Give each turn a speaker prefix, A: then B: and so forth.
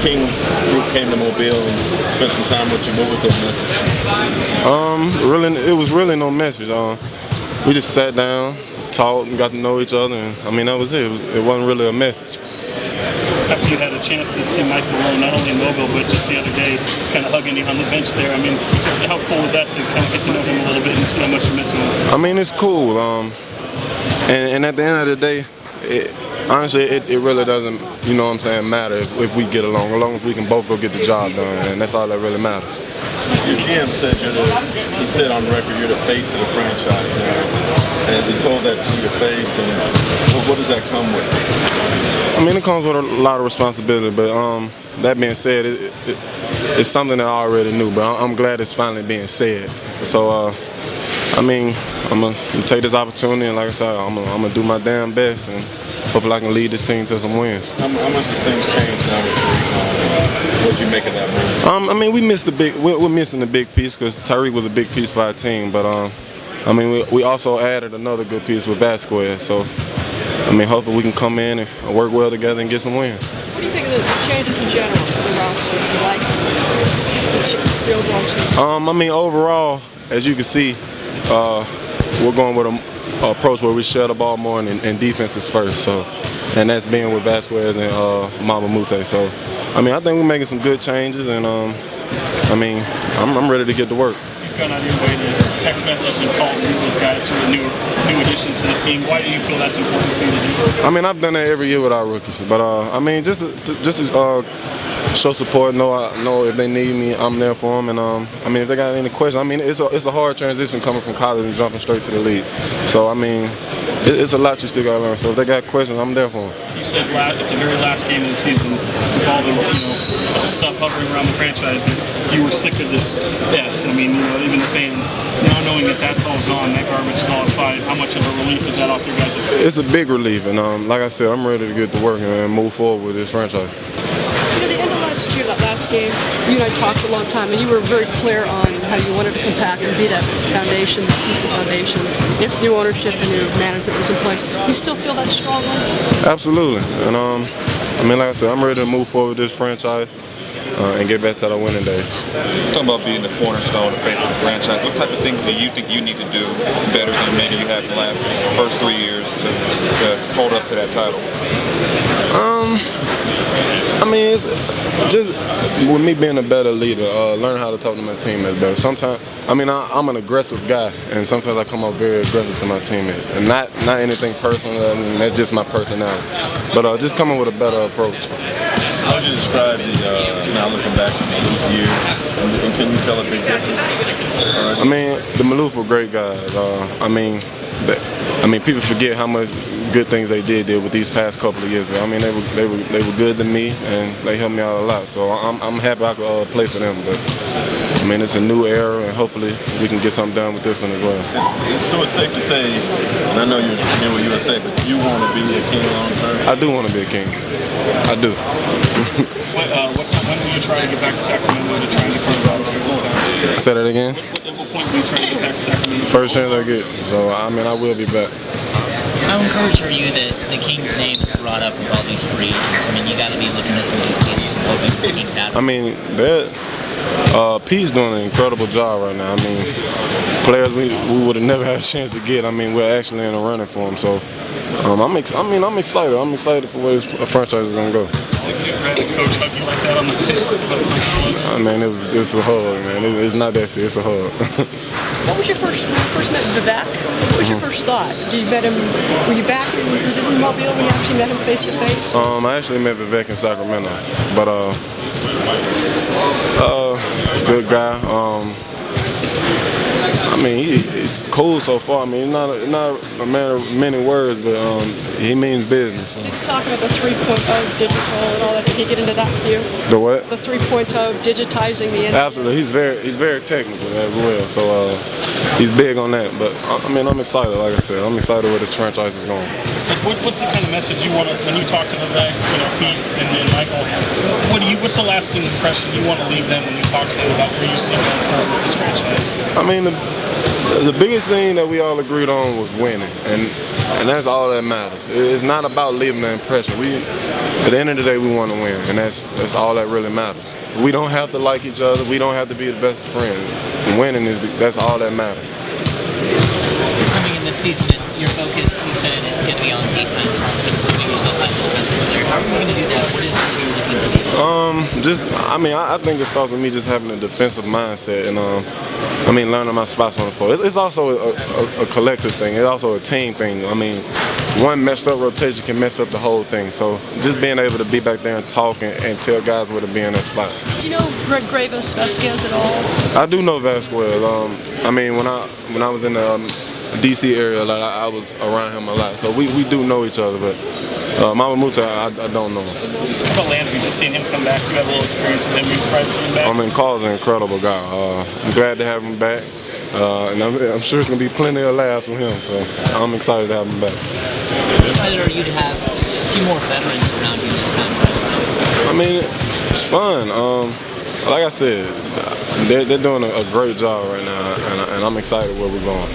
A: Kings group came to Mobile and spent some time with you. What was their message?
B: Really, it was really no message. We just sat down, talked, and got to know each other, and I mean that was it. It wasn't really a message.
C: After you had a chance to see Mike Malone, not only in Mobile, but just the other day, just kind of hugging you on the bench there. I mean, just how cool was that to kind of get to know him a little bit and see how much you meant to him?
B: I mean, it's cool. And at the end of the day, honestly, it really doesn't, you know what I'm saying, matter if we get along. As long as we can both go get the job done, and that's all that really matters.
A: Your GM said he said on record you're the face of the franchise now. And has he told that to your face? And what does that come with?
B: I mean, it comes with a lot of responsibility, but that being said, it's something that I already knew, but I'm glad it's finally being said. So, I mean, I'm going to take this opportunity, and like I said, I'm going to do my damn best, and hopefully I can lead this team to some wins.
A: How much has things changed now with Tariq? What'd you make of that move?
B: I mean, we're missing the big piece because Tariq was a big piece for our team, but I mean, we also added another good piece with Vasquez, so I mean, hopefully we can come in and work well together and get some wins.
D: What do you think of the changes in general to the roster? Do you like the overall change?
B: I mean, overall, as you can see, we're going with an approach where we share the ball more and defense is first. So, and that's being with Vasquez and Mama Mute. So, I mean, I think we're making some good changes, and I mean, I'm ready to get to work.
C: You've gone out of your way to text message and call some of those guys who are new additions to the team. Why do you feel that's important for you to do?
B: I mean, I've done that every year with our rookies, but I mean, just to show support. Know if they need me, I'm there for them. And I mean, if they got any questions, I mean, it's a hard transition coming from college and jumping straight to the league. So I mean, it's a lot you still got to learn. So if they got questions, I'm there for them.
C: You said at the very last game of the season, with all the stuff hovering around the franchise, that you were sick of this mess. I mean, even the fans. Now knowing that that's all gone, that garbage is all aside, how much of a relief is that off your guys' face?
B: It's a big relief, and like I said, I'm ready to get to work and move forward with this franchise.
D: The end of last year, that last game, you and I talked a long time, and you were very clear on how you wanted to come back and be that foundation, piece of foundation, if new ownership and new management was in place. You still feel that strongly?
B: Absolutely, and I mean, like I said, I'm ready to move forward with this franchise and get back to our winning days.
E: Talking about being the cornerstone, the face of the franchise, what type of things do you think you need to do better than maybe you have the first 3 years to hold up to that title?
B: I mean, it's just with me being a better leader, learn how to talk to my teammates better. Sometimes, I mean, I'm an aggressive guy, and sometimes I come up very aggressive to my teammates, and not anything personal. I mean, that's just my personality. But just coming with a better approach.
A: How would you describe now looking back from the years, and can you tell a big difference?
B: I mean, the Maloof were great guys. I mean, people forget how much good things they did with these past couple of years. But I mean, they were good to me, and they helped me out a lot. So I'm happy I could play for them. But I mean, it's a new era, and hopefully we can get something done with this one as well.
A: So it's safe to say, and I know you're here with USA, but you want to be a King long term?
B: I do want to be a King. I do.
C: When will you try to get back to Sacramento to try and get back?
B: Say that again?
C: At what point will you try to get back to Sacramento?
B: First chance I get. So I mean, I will be back.
F: How encouraged are you that the Kings' name is brought up with all these free agents? I mean, you got to be looking at some of these pieces and hoping the Kings have.
B: I mean, P's doing an incredible job right now. I mean, players we would have never had a chance to get. I mean, we're actually in a running for them. So I'm excited. I'm excited for where this franchise is going to go.
C: Coach hug you like that on the face?
B: I mean, it's a hug, man. It's not that serious. It's a hug.
D: What was your first, when you first met Vivek? What was your first thought? Did you met him, were you back was it in Mobile when you actually met him face to face?
B: I actually met Vivek in Sacramento, but good guy. I mean, he's cool so far. I mean, he's not a man of many words, but he means business. So.
D: Did you talk about the 3.0 digital and all that? Did he get into that with you?
B: The what?
D: The 3.0 digitizing the internet.
B: Absolutely. He's very technical as well. So he's big on that. But I mean, I'm excited. Like I said, I'm excited where this franchise is going.
C: What's the kind of message you want to, when you talk to Vivek, Pete and Michael? What's the lasting impression you want to leave them when you talk to them about where you see them with this franchise?
B: I mean, The biggest thing that we all agreed on was winning, and that's all that matters. It's not about leaving an impression. At the end of the day, we want to win, and that's all that really matters. We don't have to like each other. We don't have to be the best friends. Winning that's all that matters.
F: Coming in this season, your focus, you said, is going to be on defense, on improving yourself as a defensive player. How are you going to do that? What is it you're looking to do?
B: I think it starts with me just having a defensive mindset and learning my spots on the floor. It's also a collective thing. It's also a team thing. One messed up rotation can mess up the whole thing. So just being able to be back there and talk and tell guys where to be in their spot.
D: Do you know Greg Gravis Vasquez at all?
B: I do know Vasquez. When I was in the DC area, I was around him a lot. So we do know each other, but Mama Muta, I don't know him.
C: How about Landry? Just seeing him come back, you have a little experience with him. Are you surprised to see him back?
B: Carl's an incredible guy. I'm glad to have him back. And I'm sure it's going to be plenty of laughs with him, so I'm excited to have him back.
F: How excited are you to have a few more veterans around you this time?
B: It's fun. Like I said, they're doing a great job right now, and I'm excited where we're going.